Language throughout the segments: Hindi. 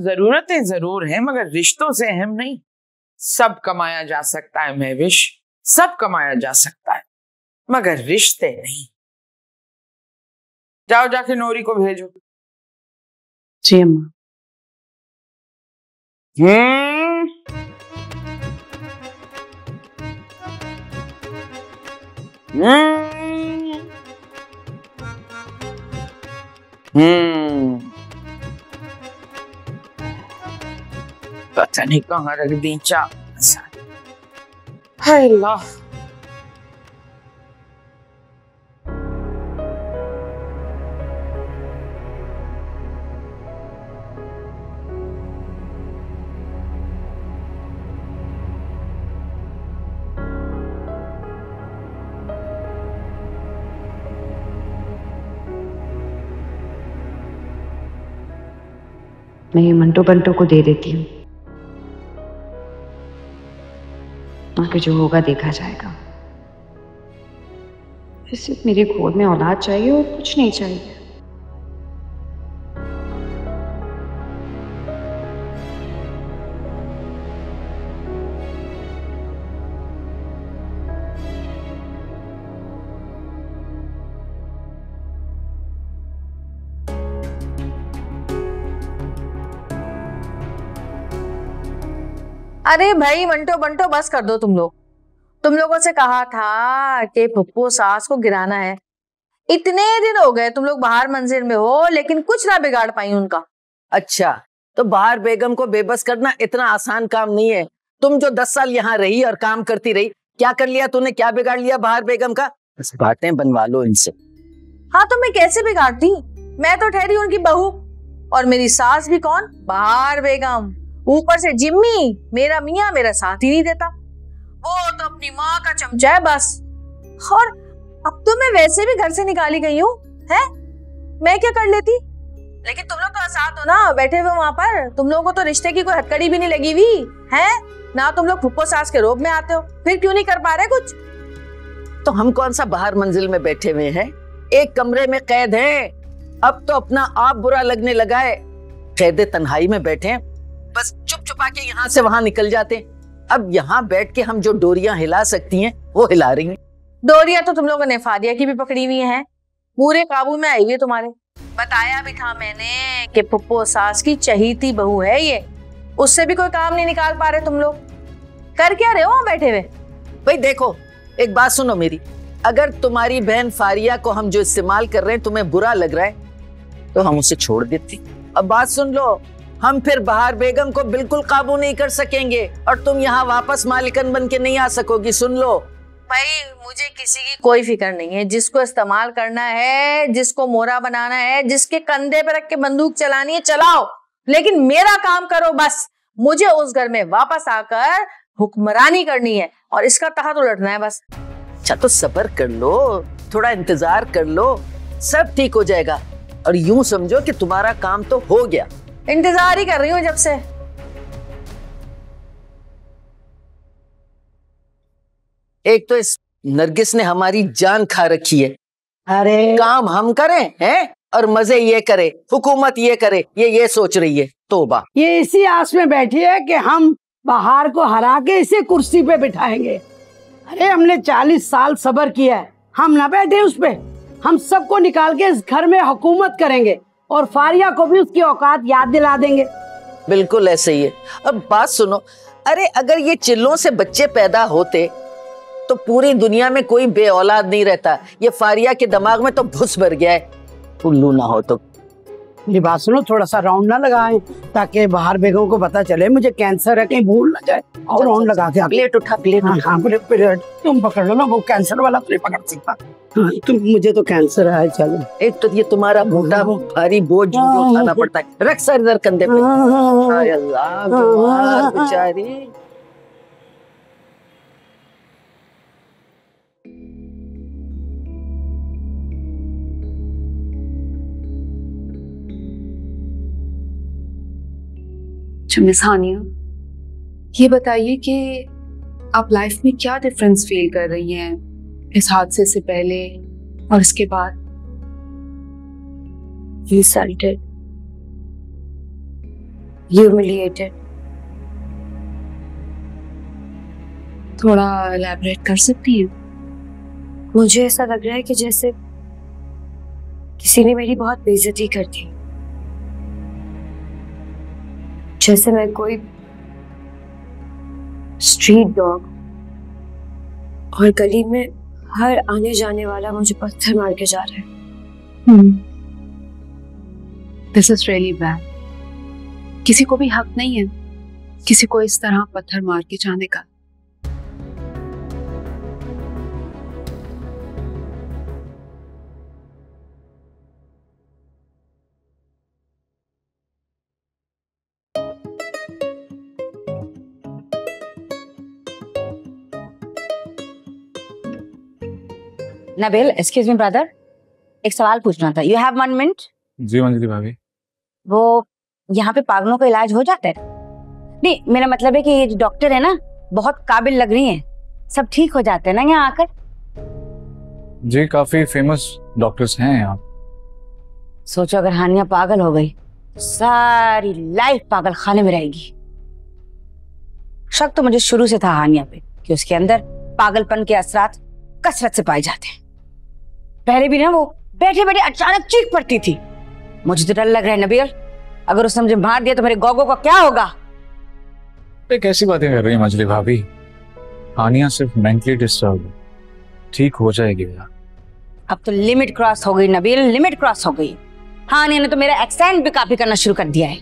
जरूरतें जरूर हैं मगर रिश्तों से अहम नहीं। सब कमाया जा सकता है महविश, सब कमाया जा सकता है मगर रिश्ते नहीं। जाओ जाके नौरी को भेजो। जी अम्मा। पता नहीं कहाँ रख दी चा। हाय अल्लाह। मैं ये मंटो बंटो को दे देती हूँ, आगे जो होगा देखा जाएगा। सिर्फ मेरे गोद में औलाद चाहिए और कुछ नहीं चाहिए। अरे भाई मंटो बंटो बस कर दो तुम लोग। तुम लोगों से कहा था कि फुप्पो सास को गिराना है। इतने दिन हो गए तुम लोग बाहर मंजिल में हो लेकिन कुछ ना बिगाड़ पाई उनका। अच्छा तो बाहर बेगम को बेबस करना इतना आसान काम नहीं है। तुम जो 10 साल यहाँ रही और काम करती रही, क्या कर लिया तूने, क्या बिगाड़ लिया बाहर बेगम का? बस बातें बनवा लो इनसे। हाँ तो मैं कैसे बिगाड़ती, मैं तो ठहरी उनकी बहू और मेरी सास भी कौन, बाहर बेगम। ऊपर से जिम्मी मेरा मियाँ मेरा साथ ही नहीं देता, वो तो अपनी माँ का चमचा है बस। और अब तो मैं वैसे भी घर से निकाली गई हूँ, है मैं क्या कर लेती। लेकिन तुम लोग तो साथ हो ना बैठे हुए वहां पर, तुम लोगों को तो रिश्ते की कोई हथकड़ी भी नहीं लगी हुई है ना। तुम लोग फुप्पो सास के रोब में आते हो, फिर क्यों नहीं कर पा रहे कुछ? तो हम कौन सा बाहर मंजिल में बैठे हुए हैं, एक कमरे में कैद हैं। अब तो अपना आप बुरा लगने लगा है। कैदे तन्हाई में बैठे हैं, बस चुप चुपा के यहाँ से वहां निकल जाते हैं। अब यहाँ बैठ के हम जो डोरियां हिला सकती हैं वो हिला रही हैं। डोरियां तो तुम लोगों ने फादिया की भी पकड़ी हुई हैं, पूरे काबू में आई हुई है तुम्हारे। बताया भी था मैंने कि फुप्पो सास की चहीती बहू है ये, उससे भी कोई काम नहीं निकाल पा रहे तुम लोग। कर क्या रहे हो वहां बैठे हुए? भाई देखो एक बात सुनो मेरी, अगर तुम्हारी बहन फारिया को हम जो इस्तेमाल कर रहे हैं तुम्हें बुरा लग रहा है तो हम उसे छोड़ देती। अब बात सुन लो, हम फिर बाहर बेगम को बिल्कुल काबू नहीं कर सकेंगे और तुम यहाँ वापस मालिकन बन के नहीं आ सकोगी। सुन लो भाई, मुझे किसी की कोई फिक्र नहीं है। जिसको इस्तेमाल करना है, जिसको मोरा बनाना है, जिसके कंधे पे रख के बंदूक चलानी है चलाओ, लेकिन मेरा काम करो बस। मुझे उस घर में वापस आकर हुक्मरानी करनी है और इसका तख्त उलटना है बस। अच्छा तो सब्र कर लो, थोड़ा इंतजार कर लो, सब ठीक हो जाएगा। और यूं समझो कि तुम्हारा काम तो हो गया। इंतजार ही कर रही हूँ जब से। एक तो इस नरगिस ने हमारी जान खा रखी है। अरे काम हम करें हैं और मजे ये करे, हुकूमत ये करे, ये सोच रही है। तोबा, ये इसी आस में बैठी है कि हम बाहर को हरा के इसे कुर्सी पे बिठाएंगे। अरे हमने 40 साल सब्र किया है, हम ना बैठे उस पे। हम सबको निकाल के इस घर में हुकूमत करेंगे और फारिया को भी उसकी औकात याद दिला देंगे। बिल्कुल ऐसे ही है। अब बात सुनो, अरे अगर ये चिल्लों से बच्चे पैदा होते तो पूरी दुनिया में कोई बे औलाद नहीं रहता। ये फारिया के दिमाग में तो भुस भर गया है। उल्लू ना हो तो मेरी बात सुनो, थोड़ा सा राउंड ना लगाएं ताकि बाहर बेगम को पता चले मुझे कैंसर है, कहीं भूल ना जाए। और राउंड लगा के प्लेट उठा, प्लेट उठा। हाँ, प्लेट तुम पकड़ लो ना, वो कैंसर वाला तो नहीं पकड़ सकता। हाँ, तुम मुझे तो कैंसर है। चलो एक तो ये तुम्हारा मोटा भारी बोझ जो उठाना पड़ता है, रख सर इधर कंधे पे। हाय अल्लाह, बीमार बेचारी। मिस हानिया, ये बताइए कि आप लाइफ में क्या डिफरेंस फील कर रही हैं इस हादसे से पहले और इसके बाद? You decided humiliated. थोड़ा एलैबोरेट कर सकती हैं? मुझे ऐसा लग रहा है कि जैसे किसी ने मेरी बहुत बेइज्जती कर दी, जैसे मैं कोई स्ट्रीट डॉग और गली में हर आने जाने वाला मुझे पत्थर मार के जा रहा है। This is really bad. किसी को भी हक नहीं है किसी को इस तरह पत्थर मार के जाने का। नबील, एक्सक्यूज मी ब्रदर, एक सवाल पूछना था। You have 1 minute? जी मंजरी भाभी। वो यहाँ पे पागलों का इलाज हो जाता है? नहीं, मेरा मतलब है कि ये जो डॉक्टर है ना, बहुत काबिल लग रही हैं, सब ठीक हो जाते हैं ना यहाँ आकर? जी काफी फेमस डॉक्टर्स हैं यहाँ। सोचो अगर हानिया पागल हो गई, सारी लाइफ पागल खाने में रहेगी। शक तो मुझे शुरू से था हानिया पे कि उसके अंदर पागलपन के असरात कसरत से पाए जाते हैं। पहले भी ना वो बैठे बैठे अचानक चीख पड़ती थी। मुझे तो डर लग रहा है नबील, अगर उसने मुझे मार दिया तो मेरे गोगो का क्या होगा? कैसी बातें कर रही है मंजरी भाभी? हानिया सिर्फ मेंटली डिस्टर्ब है, ठीक हो जाएगी यार। अब तो लिमिट क्रॉस हो गई नबील, लिमिट क्रॉस हो गई। हानिया ने तो मेरा एक्सेंट भी कॉपी करना शुरू कर दिया है।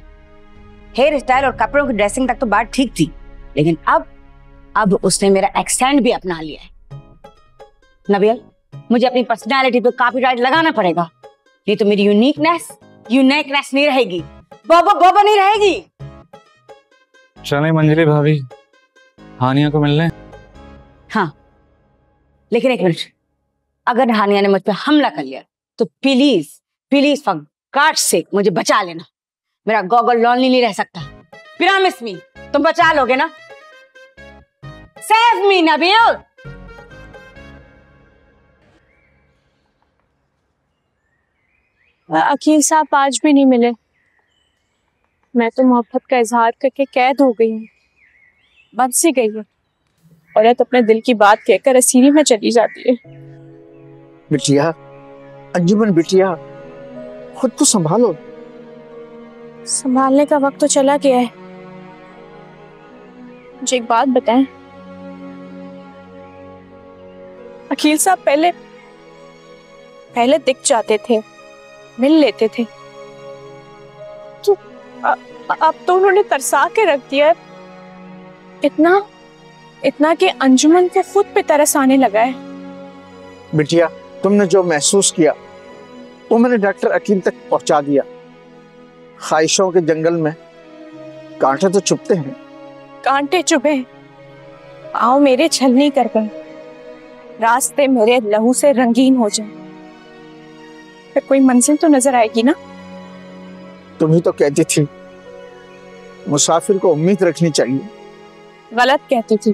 हेयर स्टाइल और कपड़ों की ड्रेसिंग तक तो बात ठीक थी, लेकिन अब उसने मेरा एक्सेंट भी अपना लिया है। नबील, मुझे अपनी पर्सनालिटी पे कॉपीराइट लगाना पड़ेगा, नहीं तो मेरी यूनिकनेस नहीं रहेगी, बोबो नहीं रहेगी। चलें मंजरी भाभी, हानिया को मिलने? हाँ, लेकिन एक मिनट, अगर हानिया ने मुझ पे हमला कर लिया तो प्लीज फॉर गॉड्स सेक मुझे बचा लेना। मेरा गॉगल लॉन्ली नहीं रह सकता। प्रॉमिस मी, तुम बचा लोगे ना? Save me Nabeel. अकील साहब आज भी नहीं मिले। मैं तो मोहब्बत का इजहार करके कैद हो गई हूँ, बन सी गई है। औरत अपने दिल की बात कहकर असीरी में चली जाती है। बिटिया, अंजुमन बिटिया, खुद को संभालो। संभालने का वक्त तो चला गया है। मुझे एक बात बताएं, अकील साहब पहले दिख जाते थे, मिल लेते थे, तो अब तो उन्होंने तरसा के रख दिया है। इतना कि अंजुमन को खुद पे तरस आने लगा है। बिटिया, तुमने जो महसूस किया वो मैंने डॉक्टर अकील तक पहुंचा दिया। ख्वाहिशों के जंगल में कांटे तो चुभते हैं। कांटे चुभे, पाँव मेरे छलनी कर गए, रास्ते मेरे लहू से रंगीन हो जाए, फिर कोई मंजिल तो नजर आएगी ना। तुम ही तो कहती थी मुसाफिर को उम्मीद रखनी चाहिए। गलत कहती थी।